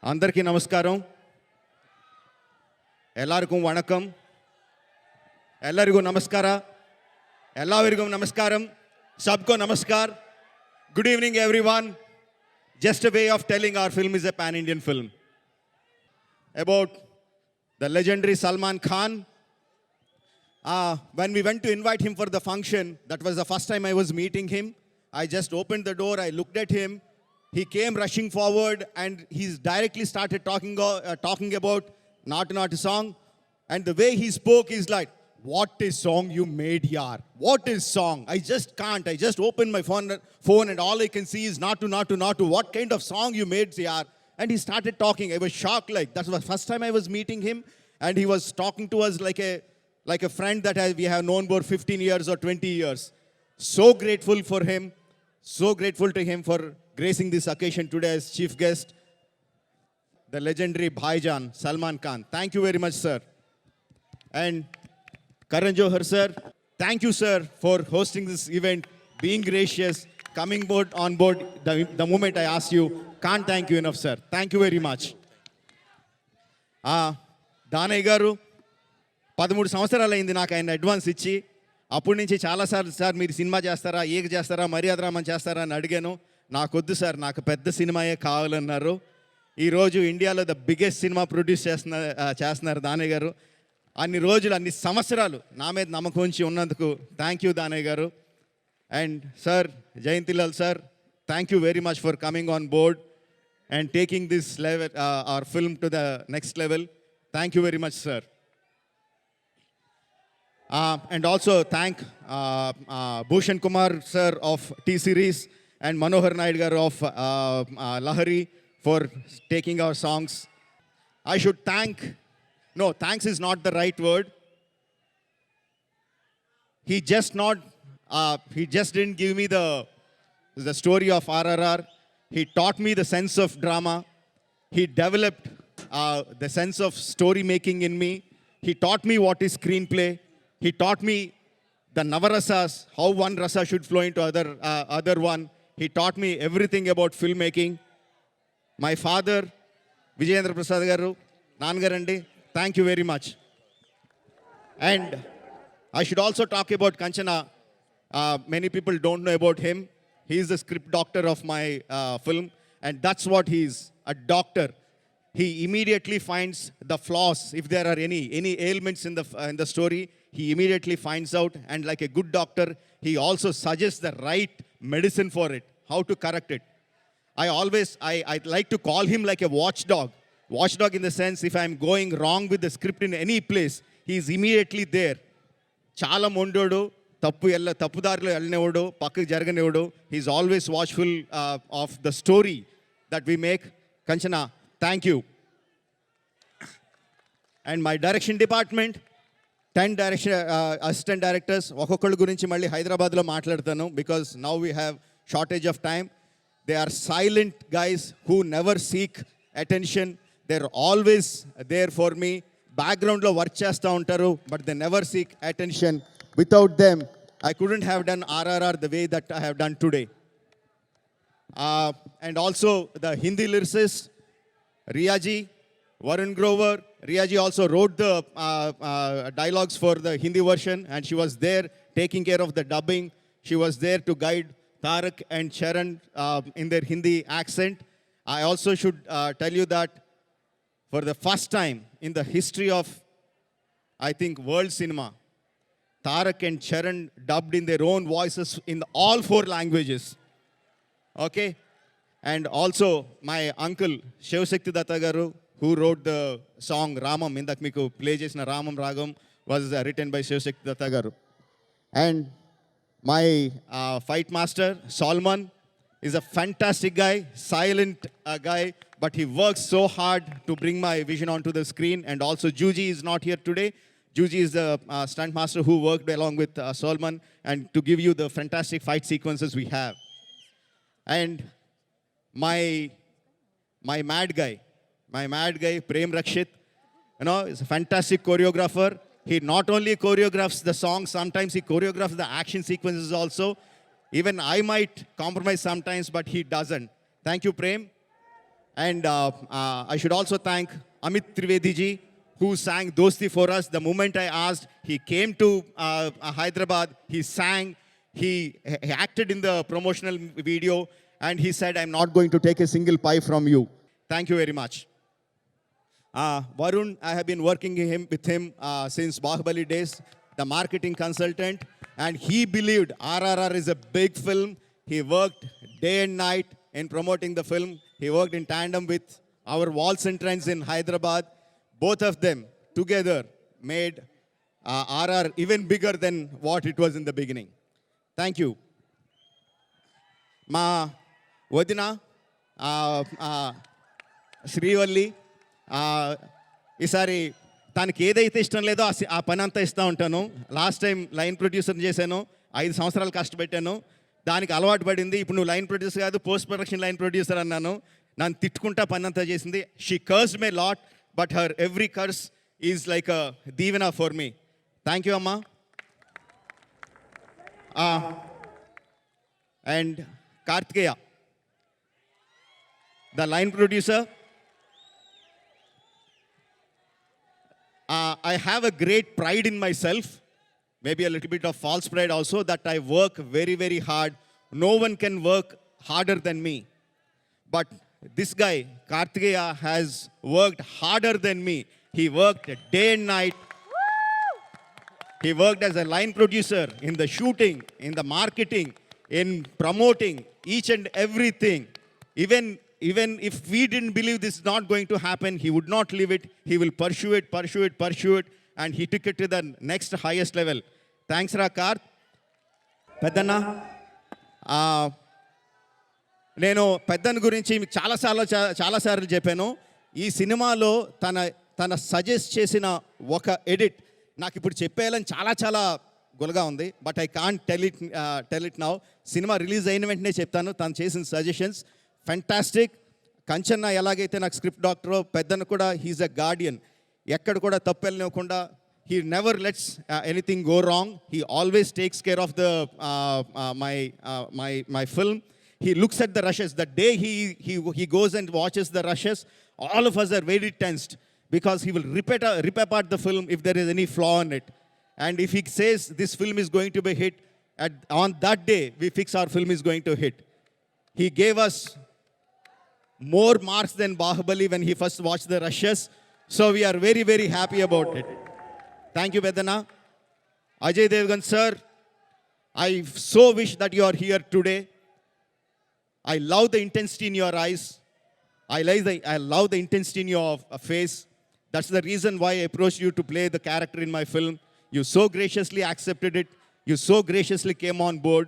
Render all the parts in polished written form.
అందరికీ నమస్కారం. ಎಲ್ಲರಿಗೂ ವಣಕಂ. ಎಲ್ಲರಿಗೂ ನಮಸ್ಕಾರ. ಎಲ್ಲರಿಗೂ ನಮಸ್ಕಾರಂ. सबको नमस्कार. Good evening everyone. Just a way of telling our film is a pan-Indian film about the legendary Salman Khan. When we went to invite him for the function, that was the first time I was meeting him. I just opened the door, I looked at him. He came rushing forward and he's directly started talking about Naatu Naatu song. And the way he spoke is like, what is song you made, yaar? What is song? I just can't. I just opened my phone and all I can see is Naatu Naatu Naatu. What kind of song you made, yaar? And he started talking. I was shocked. Like, that was the first time I was meeting him. And he was talking to us like a friend that we have known for 15 years or 20 years. So grateful for him. So grateful to him for gracing this occasion today as chief guest. The legendary Bhaijan, Salman Khan. Thank you very much, sir. And Karan Johar, sir. Thank you, sir, for hosting this event, being gracious, coming on board the moment I asked you. Can't thank you enough, sir. Thank you very much. Danayya గారు 13 సంవత్సరాలు అయింది నాకు ఆయన advance ఇచ్చి. అప్పటి నుంచి చాలాసార్లు sir మీరు సినిమా చేస్తారా, ఏక చేస్తారా, మర్యాద రామన్ చేస్తారా అని అడిగాను. నాకొద్దు సార్, నాకు పెద్ద సినిమాయే కావాలన్నారు. ఈరోజు ఇండియాలో ద బిగ్గెస్ట్ సినిమా ప్రొడ్యూస్ చేస్తున్నారు దానయ్య గారు. అన్ని రోజులు అన్ని సంవత్సరాలు నా మీద నమ్మకం ఉంచి ఉన్నందుకు థ్యాంక్ యూ దానయ్య గారు. And sir Jayantilal sir, thank you very much for coming on board and taking this level hour film to the next level. Thank you very much sir. And also thank Bhushan Kumar sir of T-Series and Manohar Naid gar of Lahari for taking our songs. I should thanks is not the right word. He just didn't give me the story of RRR. He taught me the sense of drama. He developed the sense of story making in me. He taught me what is screenplay. He taught me the Navarasas, how one rasa should flow into other one. He taught me everything about filmmaking. My father, Vijayendra Prasad garu, Nangarandi, thank you very much. And I should also talk about Kanchana. Many people don't know about him. He is the script doctor of my film, and that's what he is, a doctor. He immediately finds the flaws, if there are any ailments in the story. He immediately finds out, and like a good doctor, he also suggests the right medicine for it, how to correct it. I like to call him like a watchdog. Watchdog in the sense, if I'm going wrong with the script in any place, he is immediately there. Chala mondodu, tappu darilo elnevodu, pakku jaraganevodu. He is always watchful of the story that we make. Kanchana, thank you. And my direction department, 10 assistant directors. ఒక్కొక్కళ్ళ గురించి మళ్ళీ హైదరాబాద్లో మాట్లాడతాను because now we have shortage of time. They are silent guys who never seek attention. They're always there for me. Backgroundలో work చేస్తూ ఉంటారు, but they never seek attention. Without them, I couldn't have done RRR the way that I have done today. And also the Hindi lyricist, Riyaji, Varun Grover. Riyaji also wrote the dialogues for the Hindi version, and she was there taking care of the dubbing. She was there to guide Tarak and Charan in their Hindi accent. I also should tell you that for the first time in the history of, I think, world cinema, Tarak and Charan dubbed in their own voices in all 4 languages. Okay? And also my uncle, Shivashakti Datta garu, who wrote the song Ramam, indak meeku play chesina Ramam Ragam was written by Shivashakti Datta garu. And my fight master, Solomon, is a fantastic guy, silent guy, but he works so hard to bring my vision onto the screen. And also Juji is not here today. Juji is the stunt master who worked along with Solomon and to give you the fantastic fight sequences we have. And my mad guy, Prem Rakshit, is a fantastic choreographer. He not only choreographs the song, sometimes he choreographs the action sequences also. Even I might compromise sometimes, but he doesn't. Thank you, Prem. And I should also thank Amit Trivedi ji, who sang Dosti for us. The moment I asked, he came to Hyderabad, he sang, he acted in the promotional video, and he said, I'm not going to take a single pie from you. Thank you very much. Varun, I have been working with him since Bahubali days, the marketing consultant, and he believed RRR is a big film. He worked day and night in promoting the film. He worked in tandem with our Waltz and Trends in Hyderabad. Both of them together made RR even bigger than what it was in the beginning. Thank you. మా వదిన శ్రీవల్లి ఈసారి తనకి ఏదైతే ఇష్టం లేదో ఆ పని అంతా ఇస్తూ ఉంటాను. లాస్ట్ టైం లైన్ ప్రొడ్యూసర్ చేశాను, 5 సంవత్సరాలు కష్టపెట్టాను, దానికి అలవాటు పడింది. ఇప్పుడు నువ్వు లైన్ ప్రొడ్యూసర్ కాదు, పోస్ట్ ప్రొడక్షన్ లైన్ ప్రొడ్యూసర్ అన్నాను. నన్ను తిట్టుకుంటా పని అంతా చేసింది. She curse me lot, but her every curse is like a Deevena for me. Thank you అమ్మా. And Kartikeya, the line producer. I have a great pride in myself, maybe a little bit of false pride also, that I work very, very hard. No one can work harder than me. But this guy, Kartikeya, has worked harder than me. He worked day and night. He worked as a line producer in the shooting, in the marketing, in promoting each and everything. Even if we didn't believe this is not going to happen, he would not leave it. He will pursue it, and he took it to the next highest level. Thanks, Karth. Peddana, నేను పెద్దన్ గురించి మీకు చాలాసార్లు చెప్పాను. ఈ సినిమాలో తన suggest చేసిన ఒక ఎడిట్ నాకు ఇప్పుడు చెప్పేయాలని చాలా గొలగా ఉంది. But I can't tell it now. Cinema release అయిన వెంటనే చెప్తాను. తను చేసిన సజెషన్స్ ఫ్యాంటాస్టిక్. కంచన్న ఎలాగైతే నాకు స్క్రిప్ట్ డాక్టరో, పెద్దను కూడా హీఈస్ అ గార్డియన్. ఎక్కడ కూడా తప్పు వెళ్ళనివ్వకుండా, he never lets anything go wrong. He always takes care of my film. He looks at the rushes. The day he goes and watches the rushes, all of us are very tensed, because he will rip apart the film if there is any flaw in it. And if he says this film is going to be hit, on that day we fix our film is going to hit. He gave us more marks than Bahubali when he first watched the rushes. So we are very, very happy about it. Thank you, Vedana. Ajay Devgan sir, I so wish that you are here today. I love the intensity in your eyes. I love the intensity in your face. That's the reason why I approached you to play the character in my film. You so graciously accepted it. You so graciously came on board.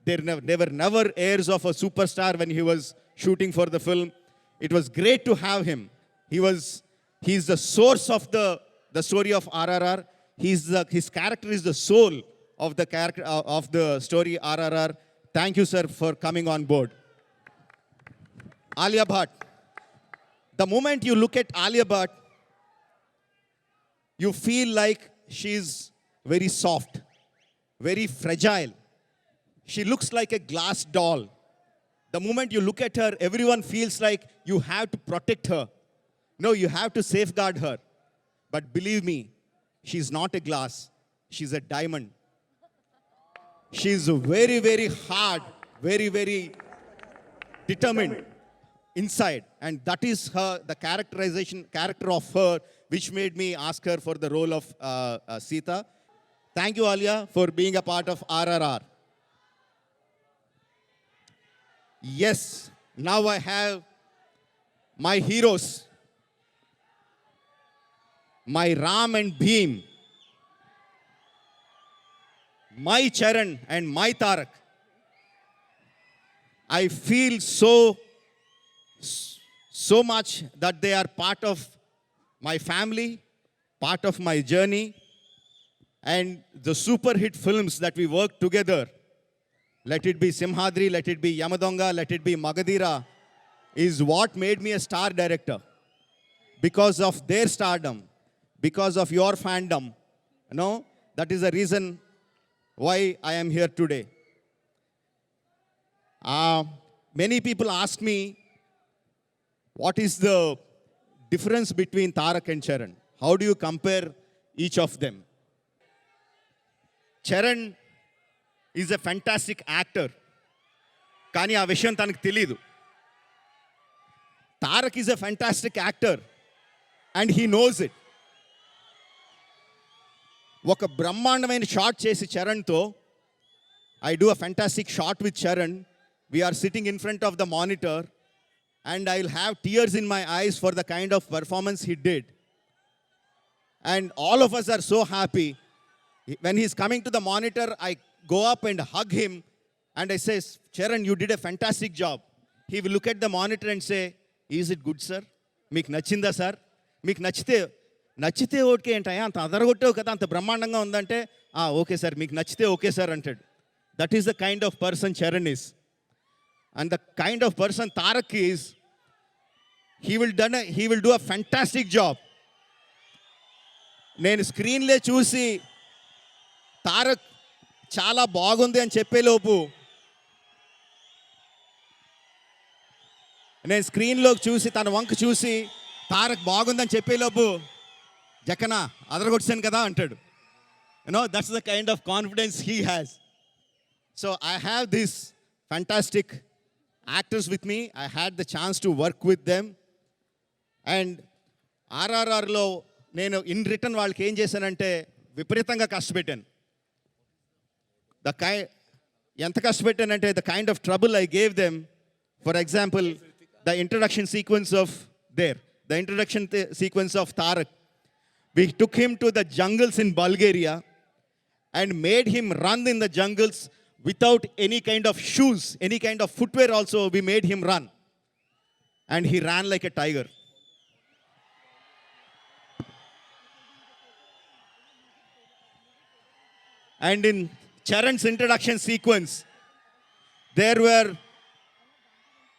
There were never airs of a superstar when he was shooting for the film. It was great to have him. He's the source of the story of RRR. His character is the soul of the character of the story RRR. Thank you, sir, for coming on board. Alia Bhatt. The moment you look at Alia Bhatt, you feel like she's very soft, very fragile. She looks like a glass doll. The moment you look at her, everyone feels like you have to protect her. No, you have to safeguard her. But believe me, she's not a glass. She's a diamond. She's very, very hard, very, very determined inside. And that is the character of her, which made me ask her for the role of Sita. Thank you, Alia, for being a part of RRR. Yes, now I have my heroes, my Ram and Bheem, my Charan and my Tarak. I feel so much that they are part of my family, part of my journey, and the super hit films that we work together. Let it be Simhadri, let it be Yamadonga, let it be Magadira, is what made me a star director. Because of their stardom, because of your fandom, that is the reason why I am here today. Many people ask me, what is the difference between Tarak and Charan? How do you compare each of them? Charan is a fantastic actor. కానీ ఆ విషయం తనకు తెలీదు. Tarak is a fantastic actor and he knows it. ఒక బ్రహ్మాండమైన shot చేసి చరణ్తో, I do a fantastic shot with Charan. We are sitting in front of the monitor and I'll have tears in my eyes for the kind of performance he did. And all of us are so happy. When he's coming to the monitor, I go up and hug him and I say, Charan, you did a fantastic job. He will look at the monitor and say, is it good, sir? మీకు నచ్చిందా sir? మీకు నచ్చితే okay ఏంటయ్యా, అంత అదరగొట్టావు కదా, అంత బ్రహ్మాండంగా ఉందంటే ఓకే సార్, మీకు నచ్చితే ఓకే సార్ అంటాడు. That is the kind of person Charan is. And the kind of person Tarak is, he will do a fantastic job. నేను స్క్రీన్లే చూసి తారక్ చాలా బాగుంది అని చెప్పేలోపు, నేను స్క్రీన్లోకి చూసి తన వంక చూసి తారక్ బాగుందని చెప్పేలోపు, జక్కనా అదరగొట్టాను కదా అంటాడు. That's the kind of confidence he has. So I have these fantastic actors with me. I had the chance to work with them. And RRRలో నేను ఇన్ రిటర్న్ వాళ్ళకి ఏం చేశానంటే విపరీతంగా కష్టపెట్టాను. ఎంత కష్టపెట్టానంటే the kind of trouble I gave them. For example, the introduction sequence of Tarak. We took him to the jungles in Bulgaria and made him run in the jungles without any kind of shoes, any kind of footwear also. We made him run. And he ran like a tiger. And in Charan's introduction sequence, there were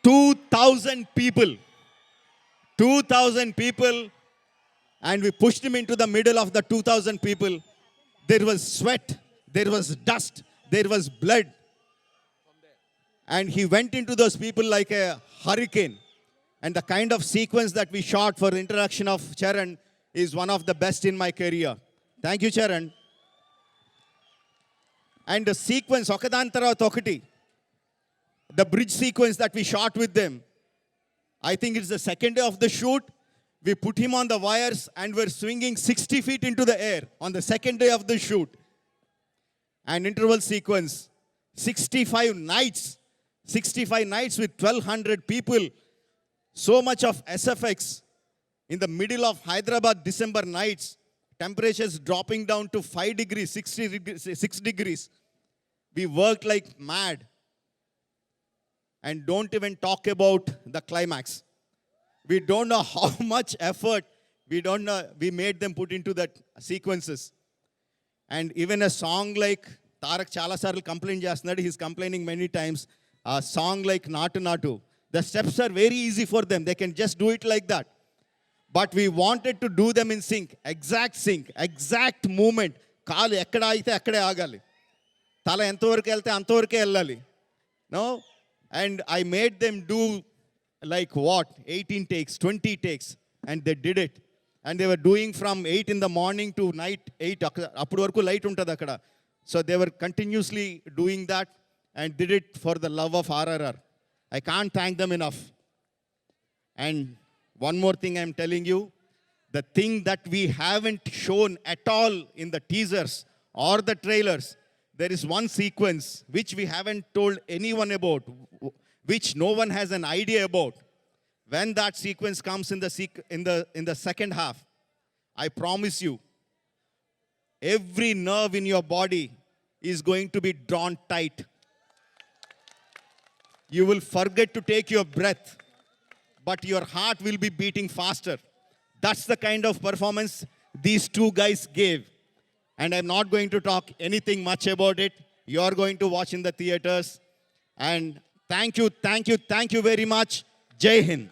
2,000 people. 2,000 people. And we pushed him into the middle of the 2,000 people. There was sweat, there was dust, there was blood. And he went into those people like a hurricane. And the kind of sequence that we shot for the introduction of Charan is one of the best in my career. Thank you, Charan. And the sequence, okadan tarvata okati, the bridge sequence that we shot with them, I think it's the second day of the shoot. We put him on the wires and we're swinging 60 feet into the air on the second day of the shoot. And interval sequence, 65 nights with 1,200 people. So much of SFX in the middle of Hyderabad December nights, temperatures dropping down to 5 degrees, 6 degrees. We worked like mad. And don't even talk about the climax. We don't know how much effort we made them put into that sequences. And even a song like Tarak chala sarlu complain chestunadu, he's complaining many times. A song like Natu Natu, the steps are very easy for them. They can just do it like that. But we wanted to do them in sync, exact movement. Kaalu ekkada aithe akkade agali. Tala entavaraku elte antavaraku ellali. No? And I made them do like what? 18 takes, 20 takes. And they did it. And they were doing from 8 in the morning to night 8. Appudu varaku light untadu akkada. So they were continuously doing that and did it for the love of RRR. I can't thank them enough. And one more thing I'm telling you, the thing that we haven't shown at all in the teasers or the trailers, there is one sequence which we haven't told anyone about, which no one has an idea about. When that sequence comes in the second half, I promise you, every nerve in your body is going to be drawn tight. You will forget to take your breath, but your heart will be beating faster. That's the kind of performance these two guys gave. And I'm not going to talk anything much about it. You're going to watch in the theaters. And thank you very much. Jai Hind.